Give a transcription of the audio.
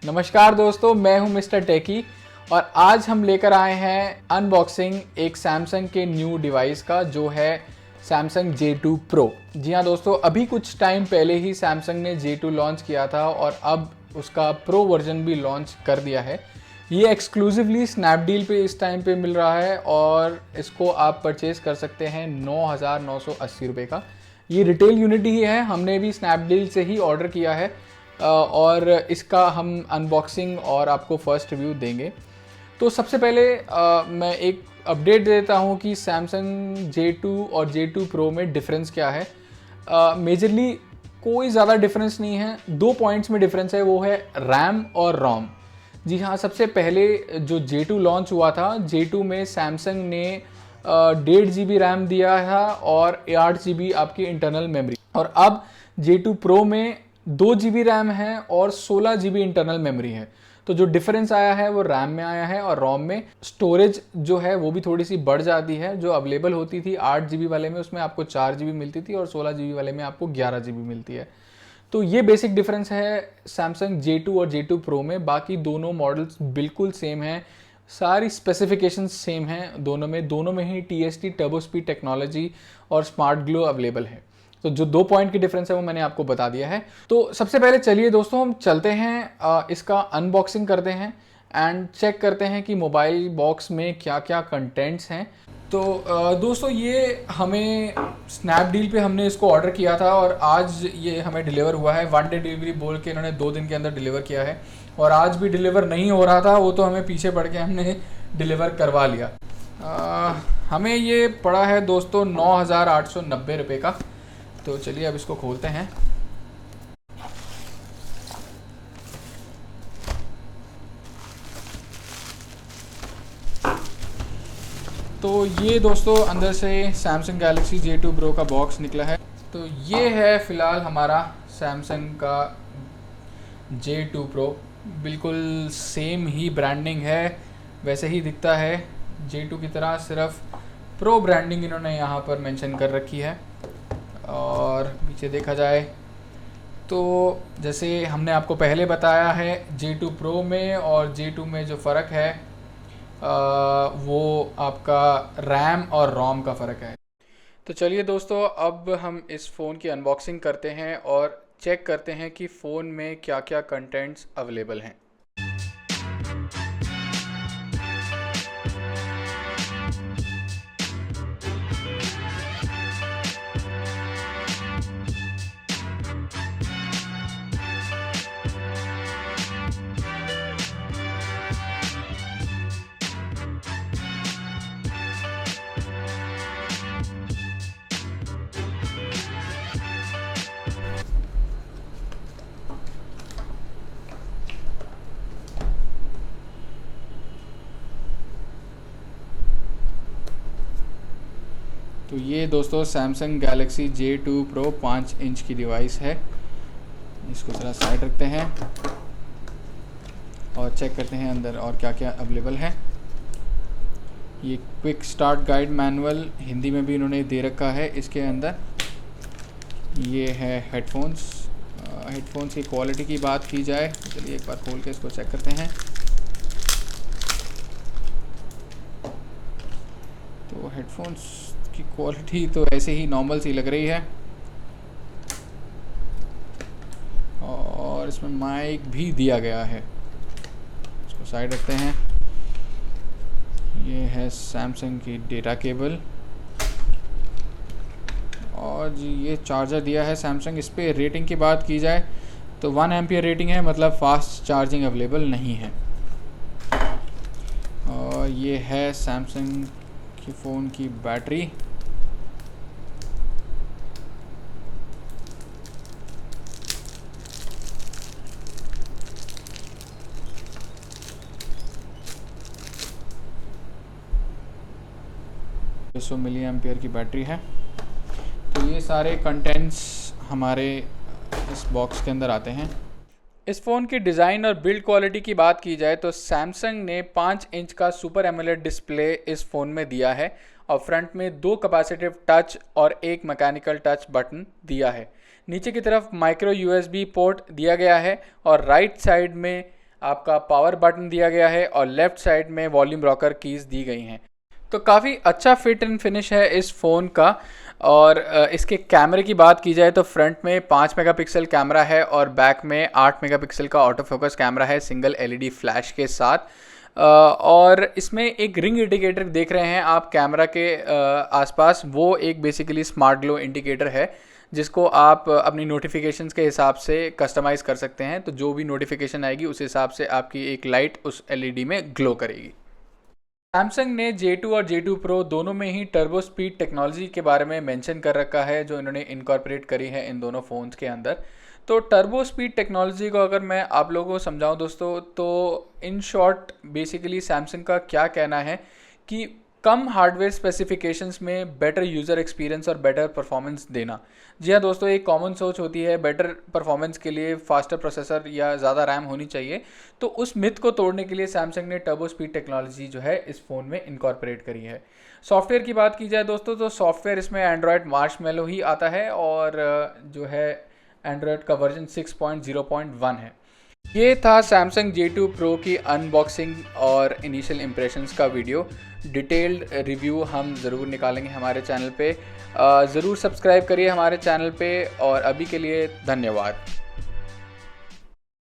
नमस्कार दोस्तों, मैं हूं मिस्टर टेकी और आज हम लेकर आए हैं अनबॉक्सिंग एक सैमसंग के न्यू डिवाइस का जो है सैमसंग J2 Pro। जी हाँ दोस्तों, अभी कुछ टाइम पहले ही सैमसंग ने J2 लॉन्च किया था और अब उसका प्रो वर्जन भी लॉन्च कर दिया है। ये एक्सक्लूसिवली स्नैपडील पे इस टाइम पे मिल रहा है और इसको आप परचेज कर सकते हैं 9,980 रुपये का। ये रिटेल यूनिट ही है, हमने भी स्नैपडील से ही ऑर्डर किया है और इसका हम अनबॉक्सिंग और आपको फर्स्ट रिव्यू देंगे। तो सबसे पहले मैं एक अपडेट देता हूँ कि सैमसंग J2 और J2 Pro में डिफरेंस क्या है। मेजरली कोई ज़्यादा डिफरेंस नहीं है, 2 पॉइंट्स में डिफरेंस है, वो है रैम और रोम। जी हाँ, सबसे पहले जो J2 लॉन्च हुआ था, J2 में सैमसंग ने 1.5 GB रैम दिया था और 8 GB आपकी इंटरनल मेमोरी, और अब J2 Pro में 2 GB रैम है और 16 GB इंटरनल मेमोरी है। तो जो डिफरेंस आया है वो रैम में आया है और रोम में। स्टोरेज जो है वो भी थोड़ी सी बढ़ जाती है, जो अवेलेबल होती थी 8 GB वाले में, उसमें आपको 4 GB मिलती थी और 16 GB वाले में आपको 11 GB मिलती है। तो ये बेसिक डिफरेंस है सैमसंग J2 और J2 Pro में। बाकी दोनों मॉडल्स बिल्कुल सेम हैं, सारी स्पेसिफिकेशंस सेम हैं दोनों में ही TST टर्बो स्पीड टेक्नोलॉजी और स्मार्ट ग्लो अवेलेबल है। तो जो 2 पॉइंट की डिफरेंस है वो मैंने आपको बता दिया है। तो सबसे पहले चलिए दोस्तों हम चलते हैं, इसका अनबॉक्सिंग करते हैं एंड चेक करते हैं कि मोबाइल बॉक्स में क्या क्या कंटेंट्स हैं। तो दोस्तों ये हमें स्नैपडील पे हमने इसको ऑर्डर किया था और आज ये हमें डिलीवर हुआ है। 1 डे डिलीवरी बोल के इन्होंने 2 दिन के अंदर डिलीवर किया है और आज भी डिलीवर नहीं हो रहा था, वो तो हमें पीछे पड़ के हमने डिलीवर करवा लिया। हमें ये पड़ा है दोस्तों 9,890 रुपये का। तो चलिए अब इसको खोलते हैं। तो ये दोस्तों अंदर से सैमसंग गैलेक्सी J2 Pro का बॉक्स निकला है। तो ये है फ़िलहाल हमारा सैमसंग का J2 Pro। बिल्कुल सेम ही ब्रांडिंग है, वैसे ही दिखता है J2 की तरह, सिर्फ प्रो ब्रांडिंग इन्होंने यहाँ पर मेंशन कर रखी है। और पीछे देखा जाए तो जैसे हमने आपको पहले बताया है, J2 Pro में और J2 में जो फ़र्क है वो आपका रैम और रोम का फ़र्क है। तो चलिए दोस्तों अब हम इस फ़ोन की अनबॉक्सिंग करते हैं और चेक करते हैं कि फ़ोन में क्या क्या कंटेंट्स अवेलेबल हैं। तो ये दोस्तों Samsung Galaxy J2 Pro 5 inch की डिवाइस है। इसको थोड़ा साइड रखते हैं और चेक करते हैं अंदर और क्या क्या अवेलेबल है। ये quick start guide manual Hindi में भी इन्होंने दे रखा है इसके अंदर। ये है हेडफोन्स की क्वालिटी की बात की जाए तो चलिए एक बार खोल के इसको चेक करते हैं। तो हेडफोन्स की क्वालिटी तो ऐसे ही नॉर्मल सी लग रही है और इसमें माइक भी दिया गया है। इसको साइड रखते हैं। ये है सैमसंग की डेटा केबल और जी ये चार्जर दिया है सैमसंग। इस पर रेटिंग की बात की जाए तो 1 एम्पियर रेटिंग है, मतलब फास्ट चार्जिंग अवेलेबल नहीं है। और ये है सैमसंग की फ़ोन की बैटरी। सौ मिली एम्पियर की बैटरी है। तो ये सारे कंटेंट्स हमारे इस बॉक्स के अंदर आते हैं। इस फ़ोन की डिज़ाइन और बिल्ड क्वालिटी की बात की जाए तो सैमसंग ने 5 इंच का सुपर एमोलेड डिस्प्ले इस फ़ोन में दिया है और फ्रंट में 2 कैपेसिटिव टच और 1 मैकेनिकल टच बटन दिया है। नीचे की तरफ माइक्रो USB पोर्ट दिया गया है और राइट साइड में आपका पावर बटन दिया गया है और लेफ्ट साइड में वॉल्यूम रॉकर कीज़ दी गई हैं। तो काफ़ी अच्छा फिट एंड फिनिश है इस फ़ोन का। और इसके कैमरे की बात की जाए तो फ्रंट में 5 मेगापिक्सल कैमरा है और बैक में 8 मेगापिक्सल का ऑटो फोकस कैमरा है सिंगल एलईडी फ्लैश के साथ। और इसमें एक रिंग इंडिकेटर देख रहे हैं आप कैमरा के आसपास, वो एक बेसिकली स्मार्ट ग्लो इंडिकेटर है जिसको आप अपनी नोटिफिकेशंस के हिसाब से कस्टमाइज़ कर सकते हैं। तो जो भी नोटिफिकेशन आएगी उस हिसाब से आपकी एक लाइट उस एलईडी में ग्लो करेगी। सैमसंग ने J2 और J2 Pro दोनों में ही टर्बो स्पीड टेक्नोलॉजी के बारे में मेंशन कर रखा है, जो इन्होंने इनकॉर्पोरेट करी है इन दोनों फ़ोन्स के अंदर। तो टर्बो स्पीड टेक्नोलॉजी को अगर मैं आप लोगों को समझाऊं दोस्तों, तो इन शॉर्ट बेसिकली सैमसंग का क्या कहना है कि कम हार्डवेयर स्पेसिफिकेशंस में बेटर यूज़र एक्सपीरियंस और बेटर परफॉर्मेंस देना। जी हाँ दोस्तों, एक कॉमन सोच होती है बेटर परफॉर्मेंस के लिए फास्टर प्रोसेसर या ज़्यादा रैम होनी चाहिए। तो उस मिथ को तोड़ने के लिए सैमसंग ने टर्बो स्पीड टेक्नोलॉजी जो है इस फ़ोन में इनकॉर्पोरेट करी है। सॉफ्टवेयर की बात की जाए दोस्तों, तो सॉफ्टवेयर इसमें एंड्रॉयड मार्शमैलो ही आता है और जो है एंड्रॉयड का वर्जन 6.0.1 है। ये था सैमसंग J2 Pro की अनबॉक्सिंग और इनिशियल इम्प्रेशंस का वीडियो। डिटेल्ड रिव्यू हम ज़रूर निकालेंगे हमारे चैनल पे। ज़रूर सब्सक्राइब करिए हमारे चैनल पे और अभी के लिए धन्यवाद।